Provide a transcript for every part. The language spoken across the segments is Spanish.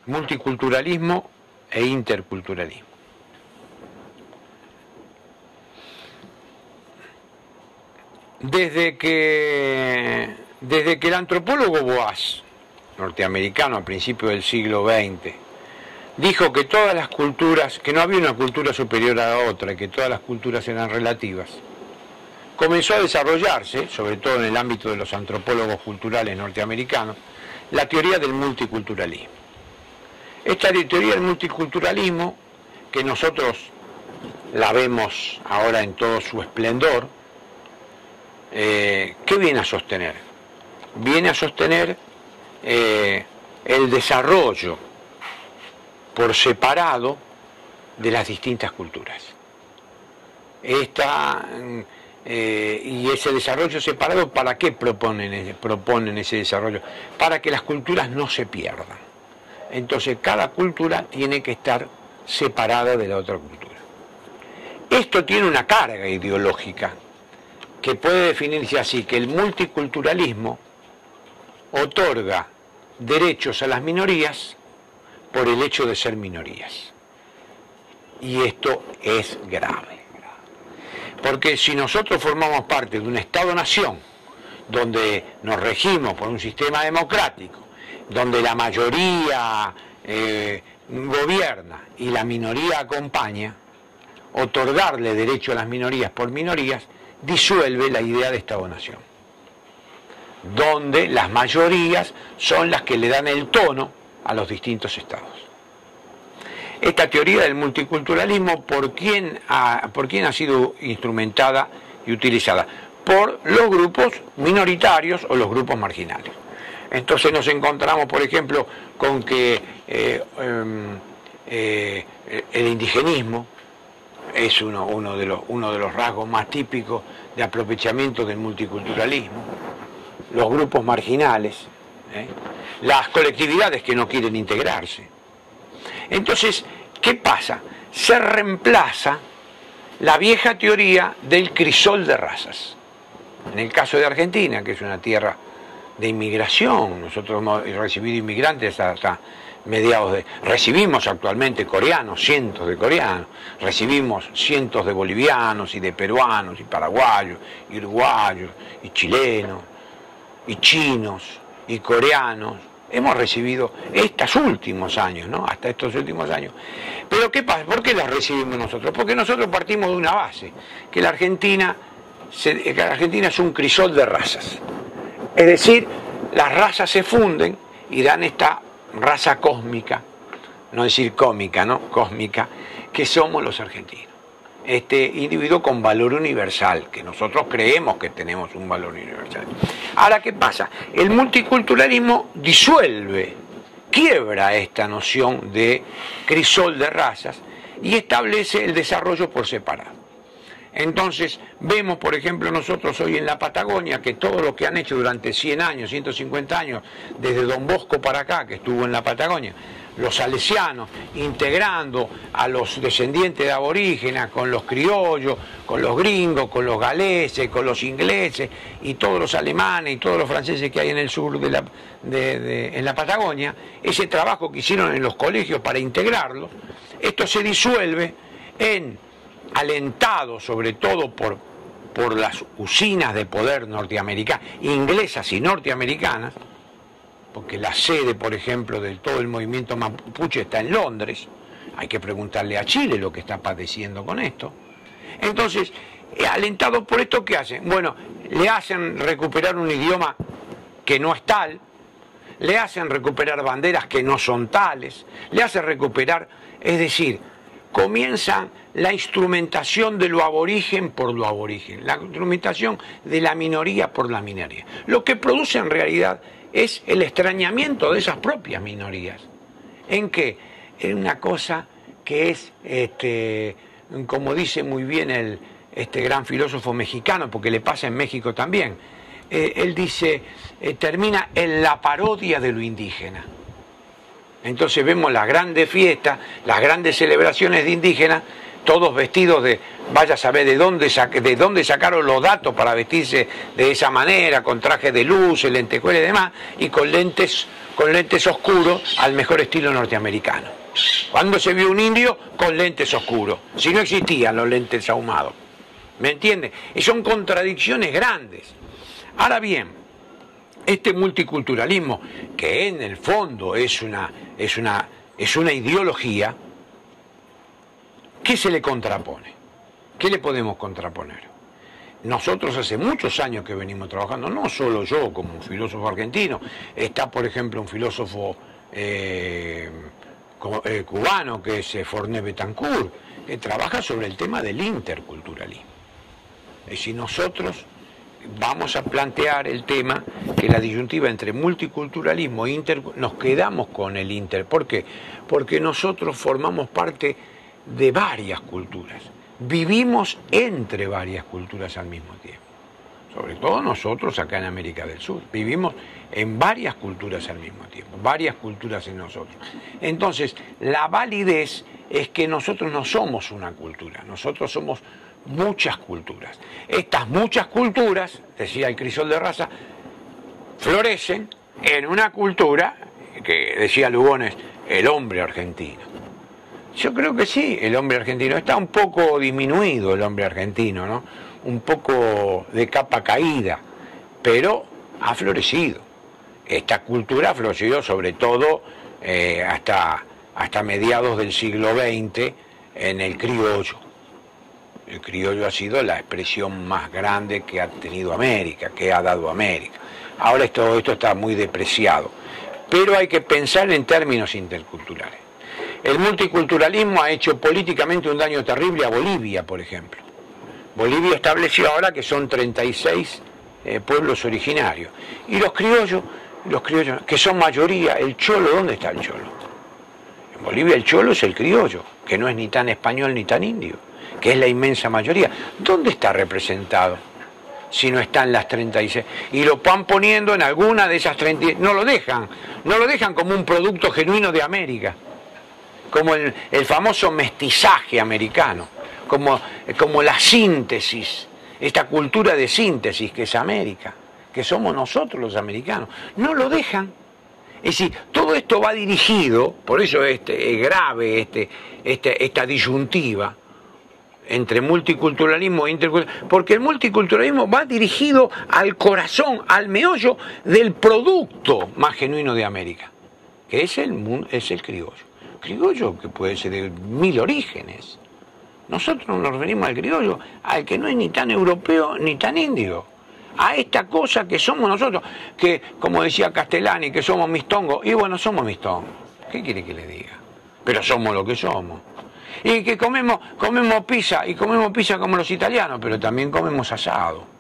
multiculturalismo e interculturalismo. Desde que el antropólogo Boas, norteamericano a principios del siglo XX, dijo que todas las culturas, que no había una cultura superior a la otra, que todas las culturas eran relativas, comenzó a desarrollarse, sobre todo en el ámbito de los antropólogos culturales norteamericanos, la teoría del multiculturalismo. Esta teoría del multiculturalismo, que nosotros la vemos ahora en todo su esplendor, ¿qué viene a sostener? Viene a sostener el desarrollo por separado de las distintas culturas. Y ese desarrollo separado, ¿para qué proponen ese desarrollo? Para que las culturas no se pierdan. Entonces cada cultura tiene que estar separada de la otra cultura. Esto tiene una carga ideológica que puede definirse así, que el multiculturalismo otorga derechos a las minorías por el hecho de ser minorías. Y esto es grave. Porque si nosotros formamos parte de un Estado-nación, donde nos regimos por un sistema democrático, donde la mayoría gobierna y la minoría acompaña, otorgarle derecho a las minorías por minorías disuelve la idea de Estado-nación, donde las mayorías son las que le dan el tono a los distintos estados. Esta teoría del multiculturalismo, ¿por quién ha sido instrumentada y utilizada? Por los grupos minoritarios o los grupos marginales. Entonces nos encontramos, por ejemplo, con que el indigenismo es uno de los rasgos más típicos de aprovechamiento del multiculturalismo, los grupos marginales, las colectividades que no quieren integrarse. Entonces, ¿qué pasa? Se reemplaza la vieja teoría del crisol de razas. En el caso de Argentina, que es una tierra de inmigración, nosotros hemos recibido inmigrantes hasta mediados de... Recibimos actualmente coreanos, cientos de coreanos, recibimos cientos de bolivianos y de peruanos y paraguayos y uruguayos y chilenos y chinos y coreanos. Hemos recibido estos últimos años, ¿no? Hasta estos últimos años. Pero ¿qué pasa? ¿Por qué las recibimos nosotros? Porque nosotros partimos de una base, que la Argentina es un crisol de razas. Es decir, las razas se funden y dan esta raza cósmica, no decir cómica, ¿no? Cósmica, que somos los argentinos. Este individuo con valor universal, que nosotros creemos que tenemos un valor universal. Ahora, ¿qué pasa? El multiculturalismo disuelve, quiebra esta noción de crisol de razas y establece el desarrollo por separado. Entonces, vemos, por ejemplo, nosotros hoy en la Patagonia, que todo lo que han hecho durante 100 años, 150 años, desde Don Bosco para acá, que estuvo en la Patagonia, los salesianos, integrando a los descendientes de aborígenes, con los criollos, con los gringos, con los galeses, con los ingleses, y todos los alemanes y todos los franceses que hay en el sur en la Patagonia, ese trabajo que hicieron en los colegios para integrarlos, esto se disuelve alentado sobre todo por las usinas de poder norteamericanas, inglesas y norteamericanas, porque la sede, por ejemplo, de todo el movimiento mapuche está en Londres. Hay que preguntarle a Chile lo que está padeciendo con esto. Entonces, alentados por esto, ¿qué hacen? Bueno, le hacen recuperar un idioma que no es tal, le hacen recuperar banderas que no son tales, le hacen recuperar, es decir, comienza la instrumentación de lo aborigen por lo aborigen, la instrumentación de la minoría por la minoría. Lo que produce en realidad es el extrañamiento de esas propias minorías. ¿En qué? En una cosa que es, como dice muy bien este gran filósofo mexicano, porque le pasa en México también, él dice, termina en la parodia de lo indígena. Entonces vemos las grandes fiestas, las grandes celebraciones de indígenas, todos vestidos de vaya a saber de dónde sacaron los datos para vestirse de esa manera, con trajes de luz, lentejuelas y demás, y con lentes oscuros al mejor estilo norteamericano. ¿Cuándo se vio un indio con lentes oscuros? Si no existían los lentes ahumados. ¿Me entiendes? Y son contradicciones grandes. Ahora bien, este multiculturalismo, que en el fondo es una ideología, ¿qué se le contrapone? ¿Qué le podemos contraponer? Nosotros hace muchos años que venimos trabajando, no solo yo como un filósofo argentino, está por ejemplo un filósofo cubano que es Forné Betancourt, que trabaja sobre el tema del interculturalismo. Es decir, nosotros vamos a plantear el tema que la disyuntiva entre multiculturalismo e nos quedamos con el inter. ¿Por qué? Porque nosotros formamos parte de varias culturas, vivimos entre varias culturas al mismo tiempo. Sobre todo nosotros acá en América del Sur, vivimos en varias culturas al mismo tiempo, varias culturas en nosotros. Entonces, la validez es que nosotros no somos una cultura, nosotros somos muchas culturas. Estas muchas culturas, decía el Crisol de Raza, florecen en una cultura que decía Lugones, el hombre argentino. Yo creo que sí, el hombre argentino está un poco disminuido, el hombre argentino, ¿no? Un poco de capa caída, pero ha florecido. Esta cultura ha florecido sobre todo hasta mediados del siglo XX en el criollo. El criollo ha sido la expresión más grande que ha tenido América, que ha dado América. Ahora todo esto está muy depreciado, pero hay que pensar en términos interculturales. El multiculturalismo ha hecho políticamente un daño terrible a Bolivia, por ejemplo. Bolivia estableció ahora que son 36 pueblos originarios. Y los criollos, que son mayoría, el cholo, ¿dónde está el cholo? En Bolivia el cholo es el criollo, que no es ni tan español ni tan indio, que es la inmensa mayoría. ¿Dónde está representado? Si no están las 36. Y lo van poniendo en alguna de esas 36. No lo dejan como un producto genuino de América, como el famoso mestizaje americano, como la síntesis, esta cultura de síntesis que es América, que somos nosotros los americanos. No lo dejan. Es decir, todo esto va dirigido, por eso es grave esta disyuntiva entre multiculturalismo e interculturalismo, porque el multiculturalismo va dirigido al corazón, al meollo del producto más genuino de América, que es el criollo. Criollo que puede ser de 1000 orígenes. Nosotros nos referimos al criollo, al que no es ni tan europeo ni tan indio, a esta cosa que somos nosotros, que como decía Castellani, que somos mistongos, y bueno, somos mistongos, ¿qué quiere que le diga? Pero somos lo que somos. Y que comemos pizza, y comemos pizza como los italianos, pero también comemos asado.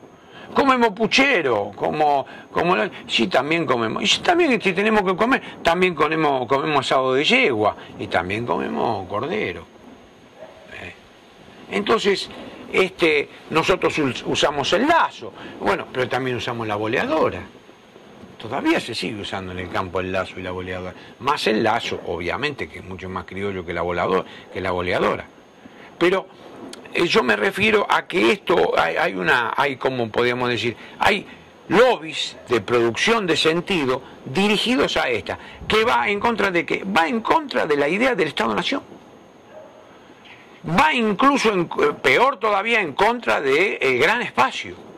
Comemos puchero, sí, también comemos. Y si tenemos que comer, también comemos asado de yegua, y también comemos cordero. Entonces, nosotros usamos el lazo, bueno, pero también usamos la boleadora. Todavía se sigue usando en el campo el lazo y la boleadora. Más el lazo, obviamente, que es mucho más criollo que la boleadora. Pero yo me refiero a que esto, hay como podríamos decir, hay lobbies de producción de sentido dirigidos a esta, que va en contra de qué? Va en contra de la idea del Estado-Nación. Va incluso, peor todavía, en contra del gran espacio.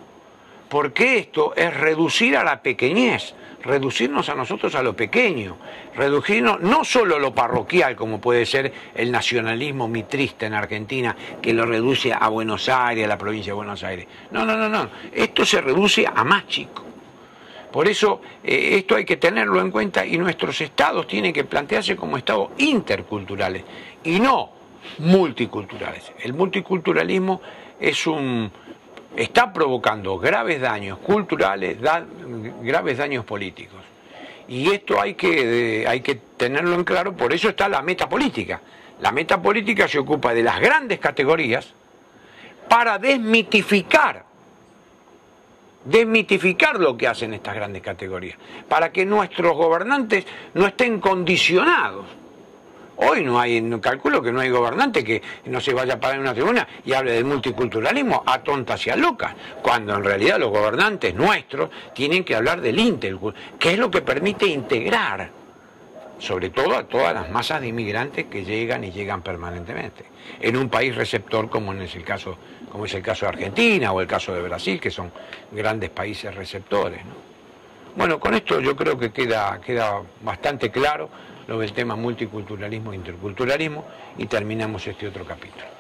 Porque esto es reducir a la pequeñez, reducirnos a nosotros a lo pequeño, reducirnos no solo a lo parroquial, como puede ser el nacionalismo mitrista en Argentina, que lo reduce a Buenos Aires, a la provincia de Buenos Aires. No. Esto se reduce a más chico. Por eso esto hay que tenerlo en cuenta y nuestros estados tienen que plantearse como estados interculturales y no multiculturales. El multiculturalismo está provocando graves daños culturales, graves daños políticos. Y esto hay que tenerlo en claro, por eso está la metapolítica. La metapolítica se ocupa de las grandes categorías para desmitificar lo que hacen estas grandes categorías, para que nuestros gobernantes no estén condicionados Hoy no hay, calculo que no hay gobernante que no se vaya a parar en una tribuna y hable del multiculturalismo a tontas y a locas, cuando en realidad los gobernantes nuestros tienen que hablar del interculturalismo, que es lo que permite integrar, sobre todo a todas las masas de inmigrantes que llegan y llegan permanentemente, en un país receptor como es el caso de Argentina o el caso de Brasil, que son grandes países receptores, ¿no? Bueno, con esto yo creo que queda bastante claro lo del tema multiculturalismo e interculturalismo y terminamos este otro capítulo.